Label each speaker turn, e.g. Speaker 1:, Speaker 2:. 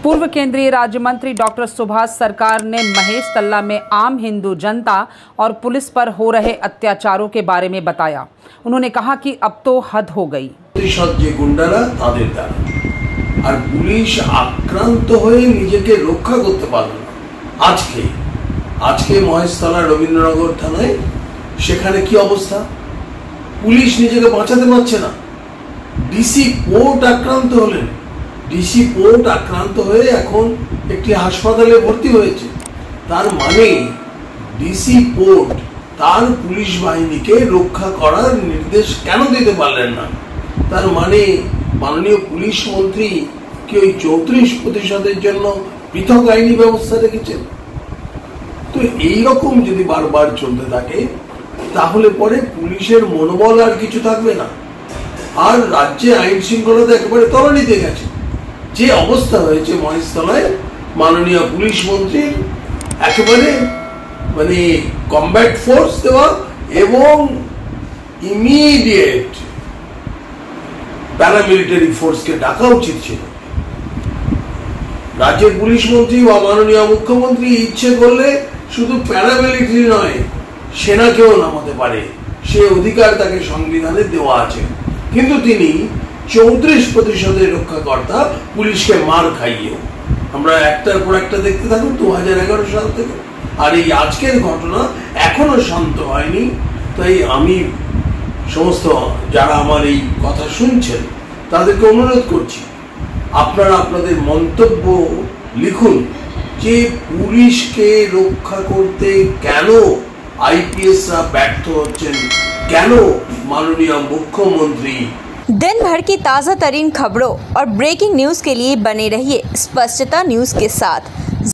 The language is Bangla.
Speaker 1: पूर्व केंद्रीय राज्य मंत्री डॉक्टर सुभाष सरकार ने महेश तल्ला में आम हिंदू जनता और पुलिस पर हो रहे अत्याचारों के बारे में बताया। उन्होंने कहा कि अब तो हद हो गई।
Speaker 2: गुंडारा ताদের দ্বারা আর পুলিশ আক্রান্ত হয়ে নিজেকে রক্ষা করতে পারল না। আজকে মহেশতলা রবীন্দ্রনগর থানায় সেখানে কি অবস্থা, পুলিশ নিজেকে বাঁচাতে পারছে না। ডিসি পোর্ট আক্রান্ত হলেন, ডিসি পোর্ট আক্রান্ত হয়ে এখন একটি হাসপাতালে ভর্তি হয়েছে। তার মানে ডিসি পোর্ট তার পুলিশ বাহিনীকে রক্ষা করার নির্দেশ কেন দিতে পারলেন না? তার মানে মাননীয় পুলিশ মন্ত্রী কি ওই 34% জন্য পৃথক আইনি ব্যবস্থা রেখেছেন? তো এইরকম যদি বারবার চলতে থাকে তাহলে পরে পুলিশের মনোবল আর কিছু থাকবে না, আর রাজ্যে আইন শৃঙ্খলাতে একেবারে তলানিতে গেছে। যে অবস্থা হয়েছে মহেশতলায়, মাননীয় পুলিশ মন্ত্রীর একেবারে মানে কমব্যাট ফোর্স দেওয়া এবং ইমিডিয়েট প্যারামিলিটারি ফোর্সকে ডাকা উচিত ছিল। রাজ্যের পুলিশ মন্ত্রী বা মাননীয় মুখ্যমন্ত্রী ইচ্ছে করলে শুধু প্যারামিলিটারি নয়, সেনাকেও নামাতে পারে, সে অধিকার তাকে সংবিধানে দেওয়া আছে। কিন্তু তিনি 34% রক্ষাকর্তা পুলিশকে মার খাইয়েও আমরা একটার পর একটা দেখতে থাকুন 2011 সাল থেকে। আর এই আজকের ঘটনা এখনো শান্ত হয়নি। তাই আমি সমস্ত যারা আমার এই কথা শুনছেন তাদেরকে অনুরোধ করছি, আপনারা আপনাদের মন্তব্য লিখুন যে পুলিশকে রক্ষা করতে কেন আইপিএসরা ব্যর্থ হচ্ছেন, কেন माननीय मुख्यमंत्री।
Speaker 3: दिन भर की ताज़ा तरीन खबरों और ब्रेकिंग न्यूज़ के लिए बने रहिए स्पष्टता न्यूज़ के साथ।